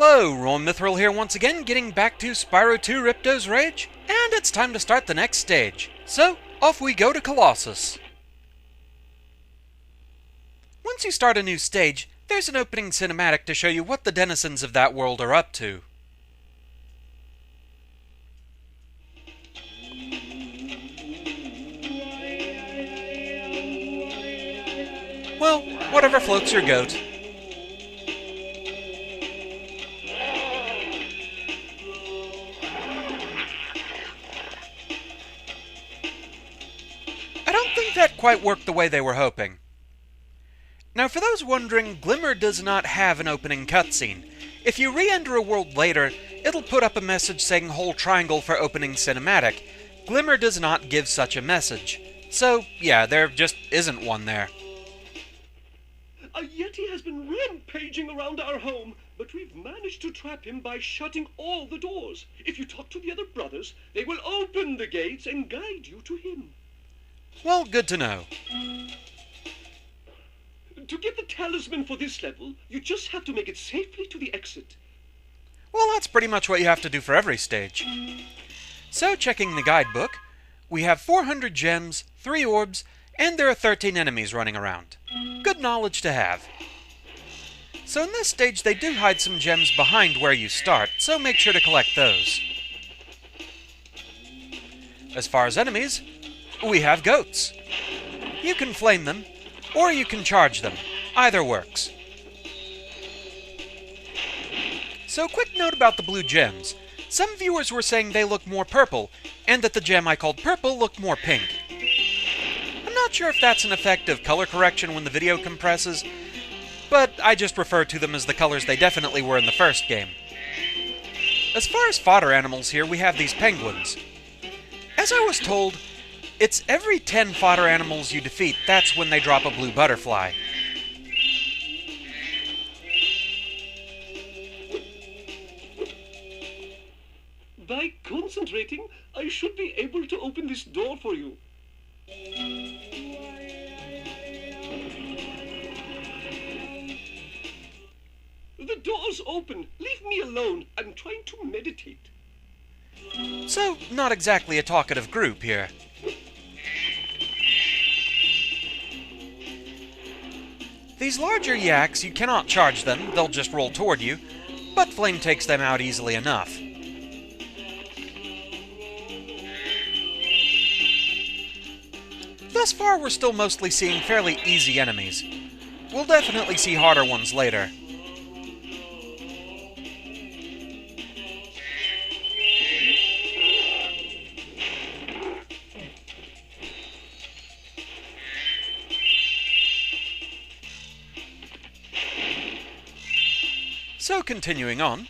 Hello, Rowan Mithril here once again, getting back to Spyro 2 Ripto's Rage, and it's time to start the next stage. So, off we go to Colossus. Once you start a new stage, there's an opening cinematic to show you what the denizens of that world are up to. Well, whatever floats your goat. I don't think that quite worked the way they were hoping. Now, for those wondering, Glimmer does not have an opening cutscene. If you re-enter a world later, it'll put up a message saying whole triangle for opening cinematic. Glimmer does not give such a message. So, yeah, there just isn't one there. A Yeti has been rampaging around our home, but we've managed to trap him by shutting all the doors. If you talk to the other brothers, they will open the gates and guide you to him. Well, good to know. To get the talisman for this level, you just have to make it safely to the exit. Well, that's pretty much what you have to do for every stage. So, checking the guidebook, we have 400 gems, 3 orbs, and there are 13 enemies running around. Good knowledge to have. So in this stage they do hide some gems behind where you start, so make sure to collect those. As far as enemies, we have goats. You can flame them, or you can charge them. Either works. So quick note about the blue gems. Some viewers were saying they look more purple, and that the gem I called purple looked more pink. I'm not sure if that's an effect of color correction when the video compresses, but I just refer to them as the colors they definitely were in the first game. As far as fodder animals here, we have these penguins. As I was told, it's every 10 fodder animals you defeat, that's when they drop a blue butterfly. By concentrating, I should be able to open this door for you. The door's open. Leave me alone. I'm trying to meditate. So, not exactly a talkative group here. These larger yaks, you cannot charge them, they'll just roll toward you, but Flame takes them out easily enough. Thus far, we're still mostly seeing fairly easy enemies. We'll definitely see harder ones later. So, continuing on.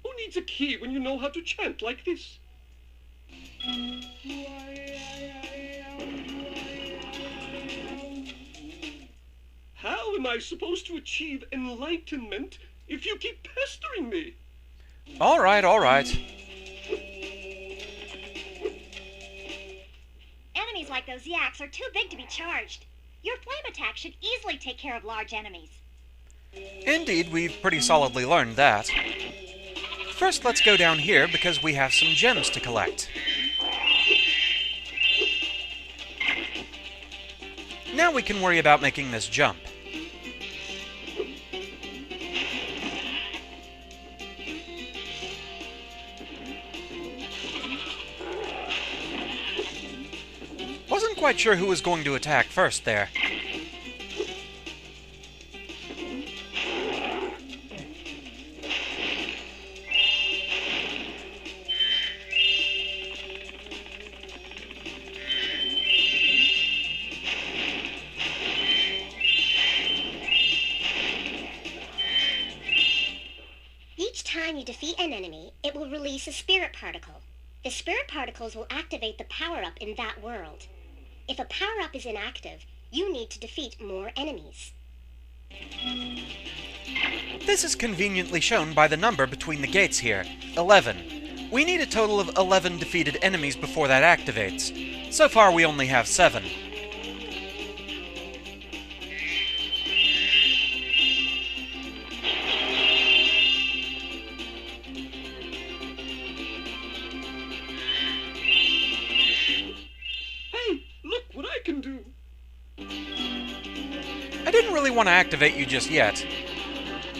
Who needs a key when you know how to chant like this? How am I supposed to achieve enlightenment if you keep pestering me? Alright. Enemies like those yaks are too big to be charged. Your flame attack should easily take care of large enemies. Indeed, we've pretty solidly learned that. First, let's go down here because we have some gems to collect. Now we can worry about making this jump. Wasn't quite sure who was going to attack first there. Each time you defeat an enemy, it will release a spirit particle. The spirit particles will activate the power-up in that world. If a power-up is inactive, you need to defeat more enemies. This is conveniently shown by the number between the gates here, 11. We need a total of 11 defeated enemies before that activates. So far we only have 7. want to activate you just yet.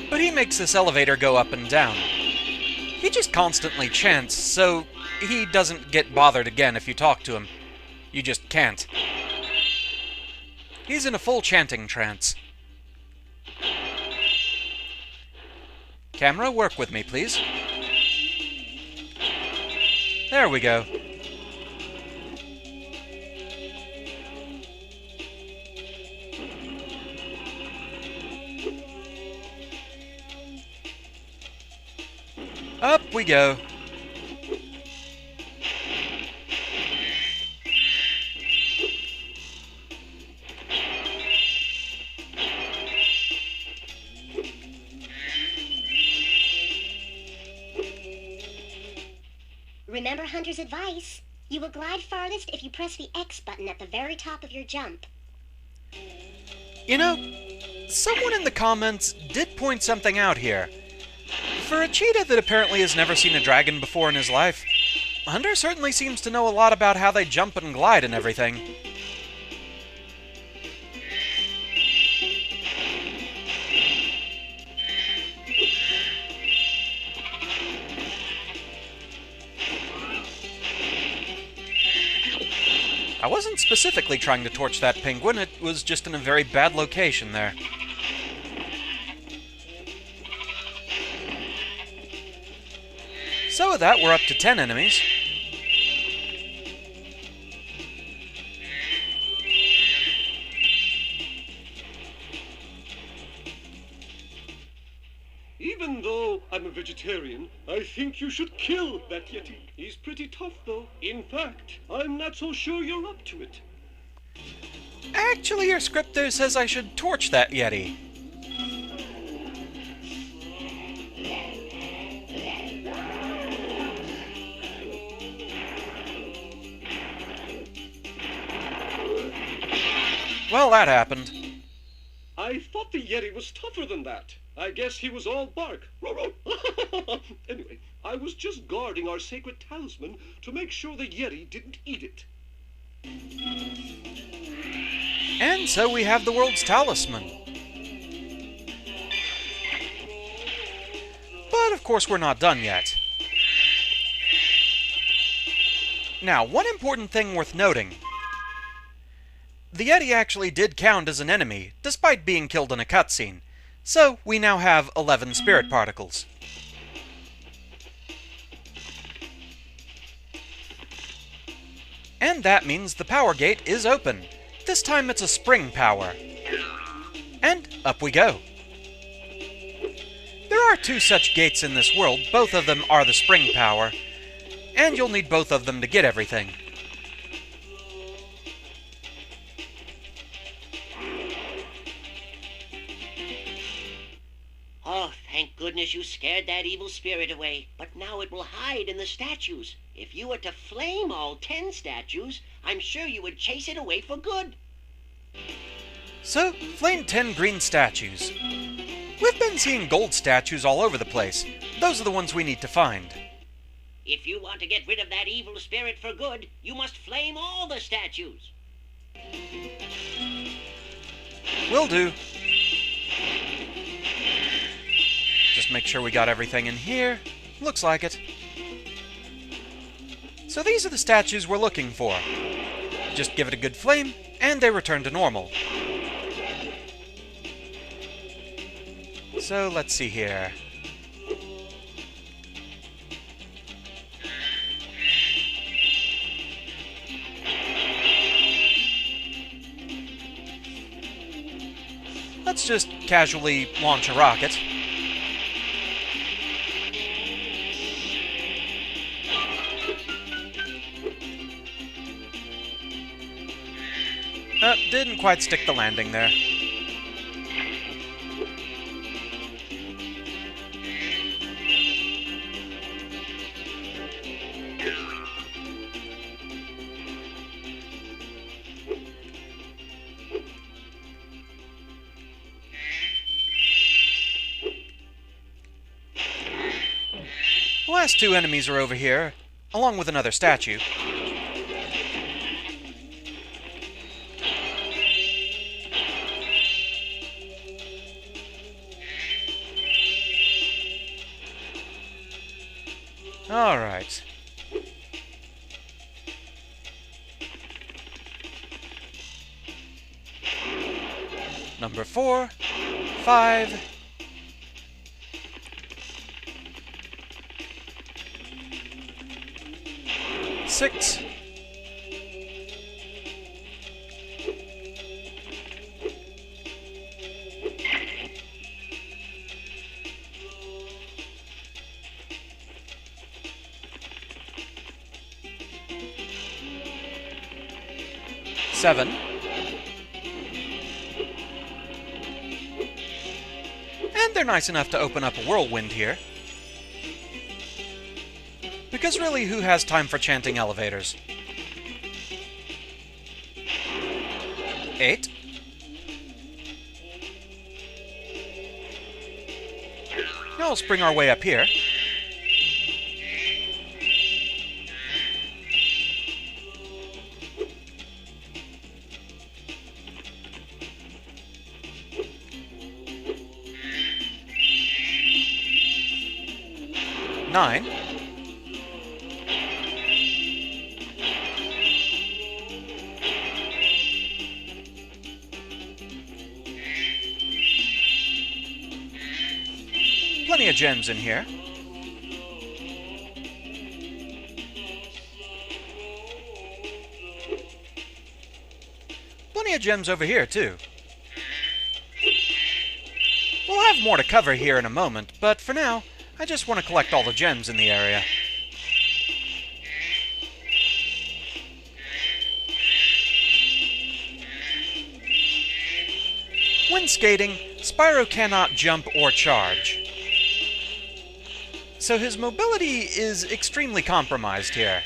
But he makes this elevator go up and down. He just constantly chants, so he doesn't get bothered again if you talk to him. You just can't. He's in a full chanting trance. Camera, work with me, please. There we go. Up we go. Remember Hunter's advice. You will glide farthest if you press the X button at the very top of your jump. You know, someone in the comments did point something out here. For a cheetah that apparently has never seen a dragon before in his life, Hunter certainly seems to know a lot about how they jump and glide and everything. I wasn't specifically trying to torch that penguin, it was just in a very bad location there. So with that, we're up to 10 enemies. Even though I'm a vegetarian, I think you should kill that Yeti. He's pretty tough, though. In fact, I'm not so sure you're up to it. Actually, your script there says I should torch that Yeti. Well, that happened. I thought the Yeti was tougher than that. I guess he was all bark. Anyway, I was just guarding our sacred talisman to make sure the Yeti didn't eat it. And so we have the world's talisman. But of course we're not done yet. Now, one important thing worth noting. The Yeti actually did count as an enemy, despite being killed in a cutscene. So, we now have 11 spirit particles. And that means the power gate is open. This time it's a spring power. And up we go. There are 2 such gates in this world, both of them are the spring power. And you'll need both of them to get everything. Oh, thank goodness you scared that evil spirit away. But now it will hide in the statues. If you were to flame all 10 statues, I'm sure you would chase it away for good. So, flame 10 green statues. We've been seeing gold statues all over the place. Those are the ones we need to find. If you want to get rid of that evil spirit for good, you must flame all the statues. Will do. Just make sure we got everything in here. Looks like it. So these are the statues we're looking for. Just give it a good flame, and they return to normal. So let's see here. Let's just casually launch a rocket. Didn't quite stick the landing there. The last 2 enemies are over here, along with another statue. Alright. Number 4, 5, 6, 7, and they're nice enough to open up a whirlwind here. Because really, who has time for chanting elevators? 8. Now we'll spring our way up here. 9. Plenty of gems in here. Plenty of gems over here, too. We'll have more to cover here in a moment, but for now, I just want to collect all the gems in the area. When skating, Spyro cannot jump or charge, so his mobility is extremely compromised here.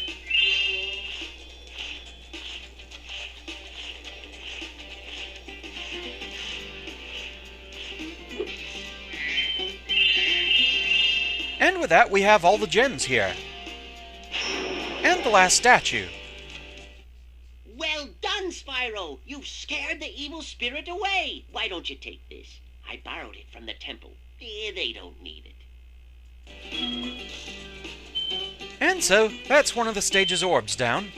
And with that, we have all the gems here. And the last statue. Well done, Spyro! You've scared the evil spirit away! Why don't you take this? I borrowed it from the temple. They don't need it. And so, that's one of the stage's orbs down.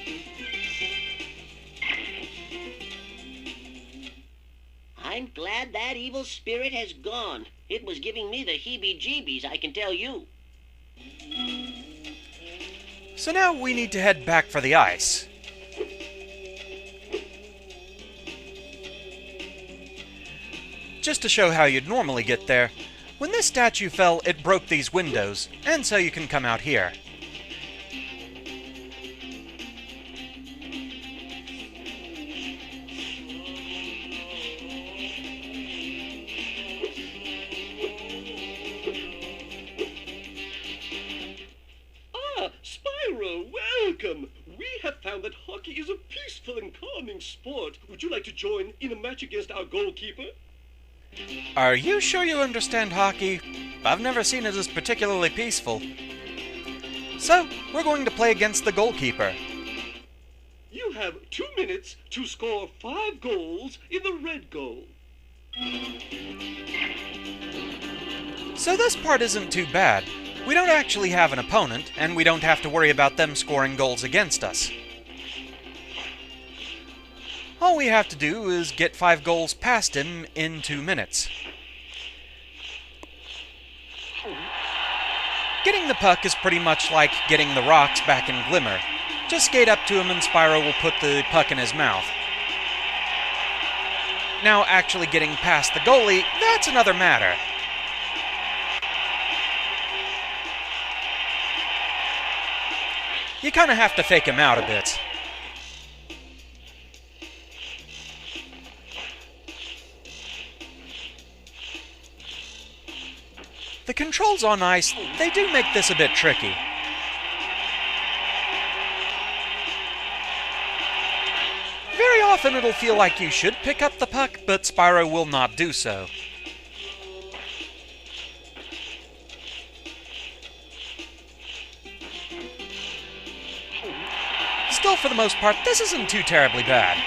I'm glad that evil spirit has gone. It was giving me the heebie-jeebies, I can tell you. So now we need to head back for the ice. Just to show how you'd normally get there, when this statue fell, it broke these windows, and so you can come out here. Spyro, welcome! We have found that hockey is a peaceful and calming sport. Would you like to join in a match against our goalkeeper? Are you sure you understand hockey? I've never seen it as particularly peaceful. So, we're going to play against the goalkeeper. You have 2 minutes to score 5 goals in the red goal. So this part isn't too bad. We don't actually have an opponent, and we don't have to worry about them scoring goals against us. All we have to do is get 5 goals past him in 2 minutes. Getting the puck is pretty much like getting the rocks back in Glimmer. Just skate up to him and Spyro will put the puck in his mouth. Now actually getting past the goalie, that's another matter. You kind of have to fake him out a bit. The controls on ice, they do make this a bit tricky. Very often it'll feel like you should pick up the puck, but Spyro will not do so. Still, for the most part, this isn't too terribly bad.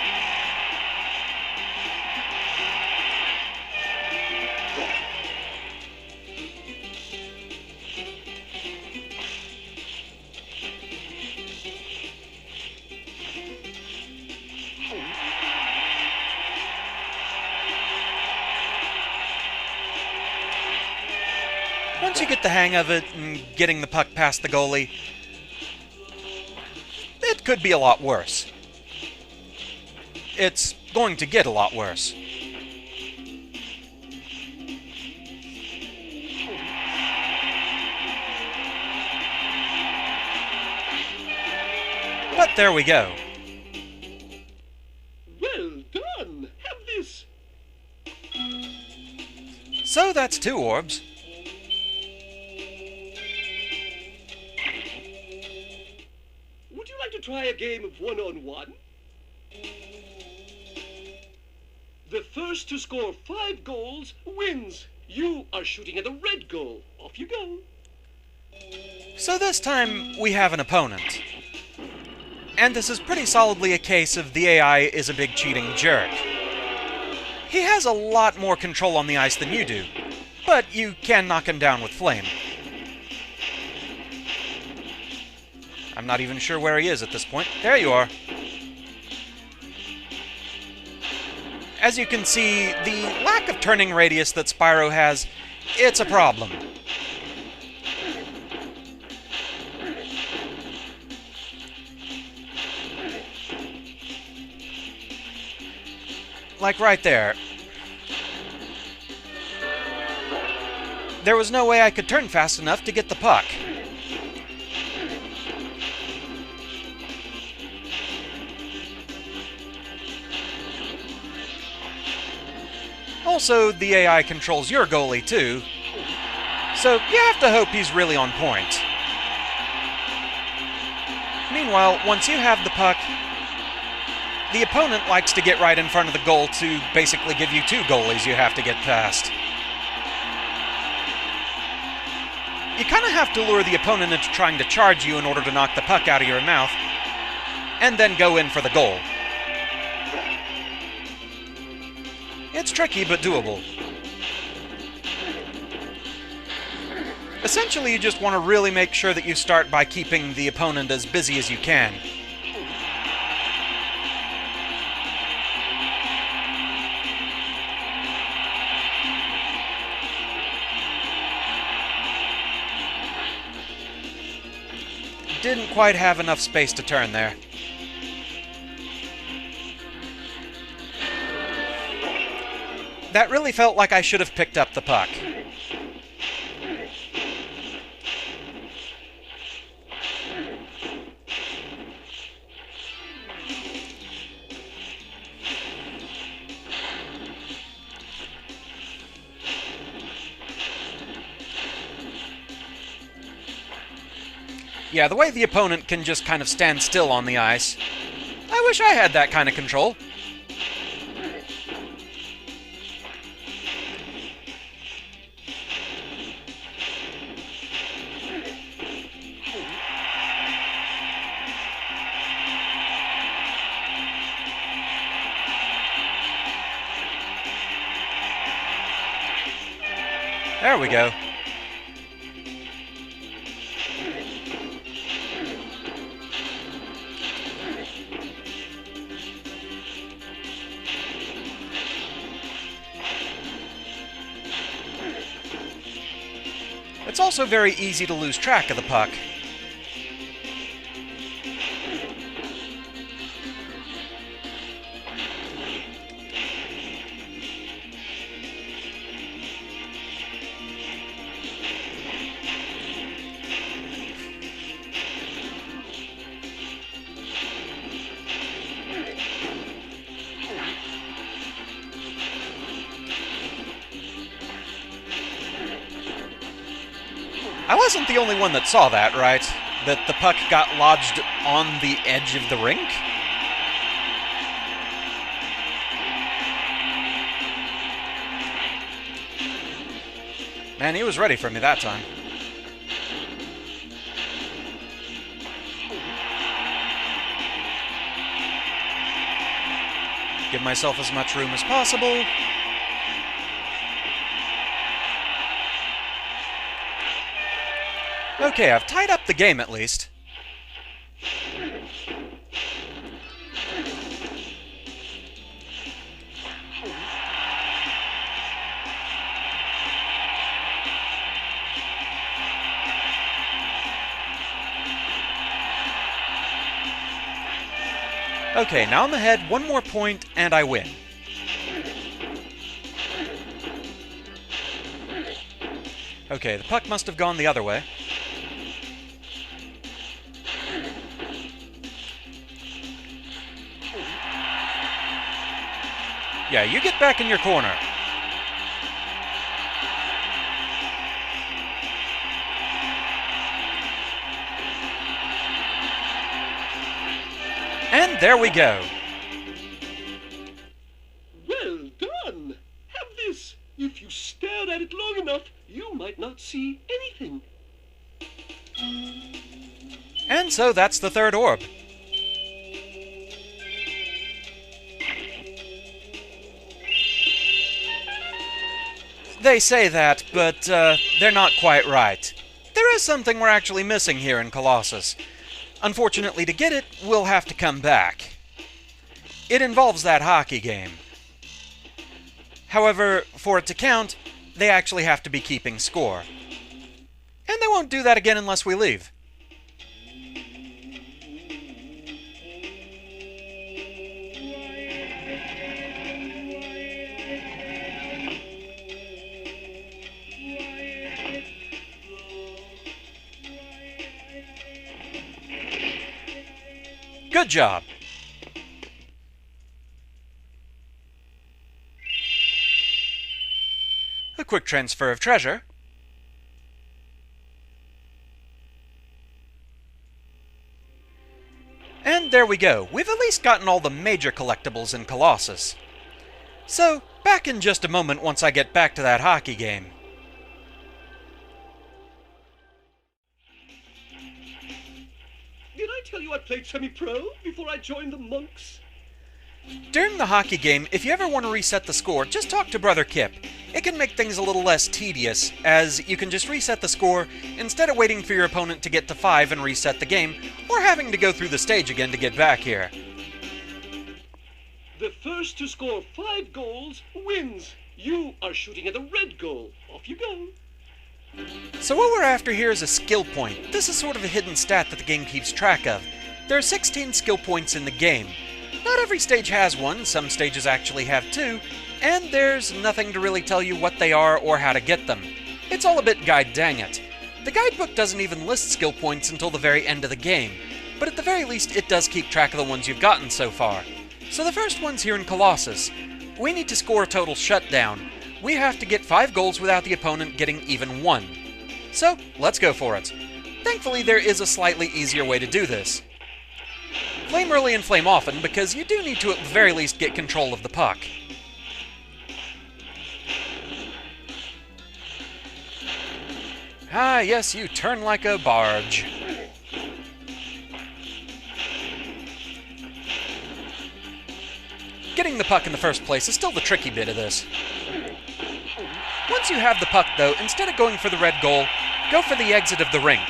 get the hang of it and getting the puck past the goalie, it could be a lot worse. It's going to get a lot worse. But there we go. Well done. Have this. So that's 2 orbs. Would you like to try a game of one-on-one? The first to score 5 goals wins. You are shooting at the red goal. Off you go. So this time, we have an opponent. And this is pretty solidly a case of the AI is a big cheating jerk. He has a lot more control on the ice than you do, but you can knock him down with flame. I'm not even sure where he is at this point. There you are. As you can see, the lack of turning radius that Spyro has, it's a problem. Like right there. There was no way I could turn fast enough to get the puck. Also, the AI controls your goalie too, so you have to hope he's really on point. Meanwhile, once you have the puck, the opponent likes to get right in front of the goal to basically give you 2 goalies you have to get past. You kind of have to lure the opponent into trying to charge you in order to knock the puck out of your mouth, and then go in for the goal. It's tricky, but doable. Essentially, you just want to really make sure that you start by keeping the opponent as busy as you can. Didn't quite have enough space to turn there. That really felt like I should have picked up the puck. Yeah, the way the opponent can just kind of stand still on the ice. I wish I had that kind of control. There we go. It's also very easy to lose track of the puck. I wasn't the only one that saw that, right? That the puck got lodged on the edge of the rink? Man, he was ready for me that time. Give myself as much room as possible. Okay, I've tied up the game at least. Okay, now I'm ahead, one more point, and I win. Okay, the puck must have gone the other way. Yeah, you get back in your corner. And there we go. Well done. Have this. If you stared at it long enough, you might not see anything. And so that's the third orb. They say that, but they're not quite right. There is something we're actually missing here in Colossus. Unfortunately, to get it, we'll have to come back. It involves that hockey game. However, for it to count, they actually have to be keeping score. And they won't do that again unless we leave. Good job. A quick transfer of treasure. And there we go. We've at least gotten all the major collectibles in Colossus. So, back in just a moment once I get back to that hockey game. Did I tell you I played semi-pro before I joined the monks? During the hockey game, if you ever want to reset the score, just talk to Brother Kip. It can make things a little less tedious, as you can just reset the score instead of waiting for your opponent to get to 5 and reset the game, or having to go through the stage again to get back here. The first to score 5 goals wins. You are shooting at the red goal. Off you go. So what we're after here is a skill point. This is sort of a hidden stat that the game keeps track of. There are 16 skill points in the game. Not every stage has one, some stages actually have 2, and there's nothing to really tell you what they are or how to get them. It's all a bit guide dang it. The guidebook doesn't even list skill points until the very end of the game, but at the very least it does keep track of the ones you've gotten so far. So the first one's here in Colossus. We need to score a total shutdown. We have to get 5 goals without the opponent getting even 1. So, let's go for it. Thankfully, there is a slightly easier way to do this. Flame early and flame often, because you do need to at the very least get control of the puck. Ah, yes, you turn like a barge. Getting the puck in the first place is still the tricky bit of this. Once you have the puck, though, instead of going for the red goal, go for the exit of the rink.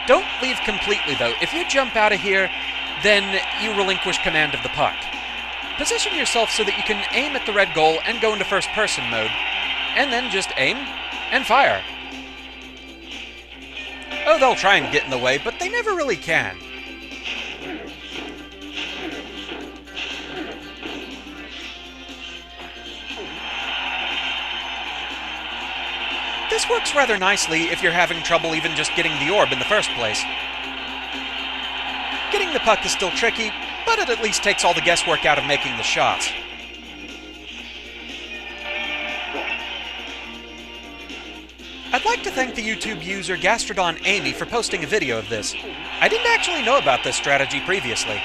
Don't leave completely, though. If you jump out of here, then you relinquish command of the puck. Position yourself so that you can aim at the red goal and go into first-person mode, and then just aim and fire. Oh, they'll try and get in the way, but they never really can. This works rather nicely if you're having trouble even just getting the orb in the first place. Getting the puck is still tricky, but it at least takes all the guesswork out of making the shots. I'd like to thank the YouTube user GastrodonAmy for posting a video of this. I didn't actually know about this strategy previously.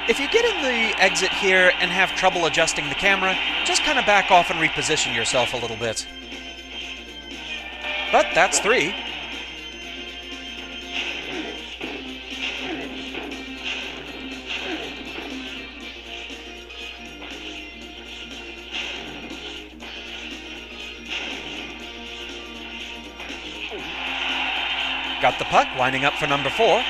If you get in the exit here and have trouble adjusting the camera, just kind of back off and reposition yourself a little bit. But that's 3. Got the puck, lining up for number 4.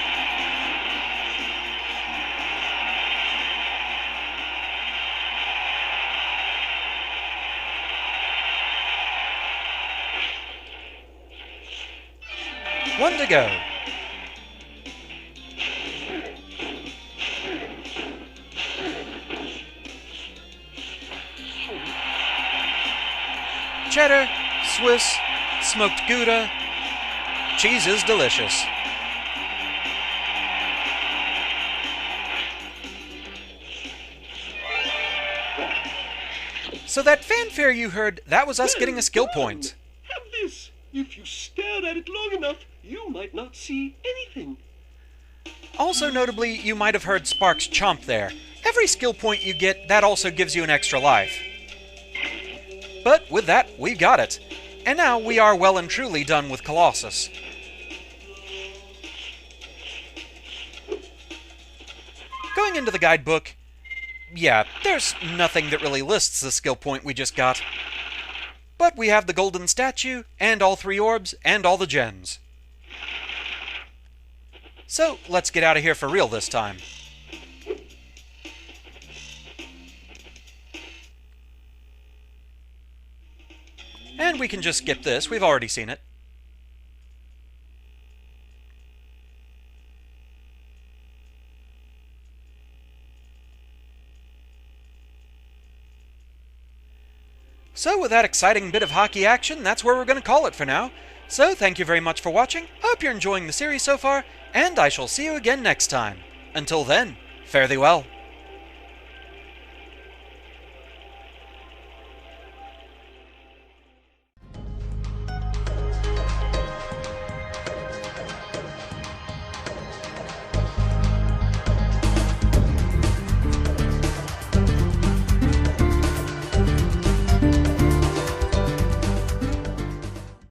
One to go. Cheddar, Swiss, smoked Gouda. Cheese is delicious. So that fanfare you heard, that was us getting a skill point. Have this. If you stare at it long enough, you might not see anything. Also notably, you might have heard Sparks chomp there. Every skill point you get, that also gives you an extra life. But with that, we've got it. And now we are well and truly done with Colossus. Going into the guidebook, yeah, there's nothing that really lists the skill point we just got. But we have the golden statue, and all 3 orbs, and all the gems. So, let's get out of here for real this time. And we can just skip this, we've already seen it. So with that exciting bit of hockey action, that's where we're going to call it for now. So thank you very much for watching, hope you're enjoying the series so far, and I shall see you again next time. Until then, fare thee well.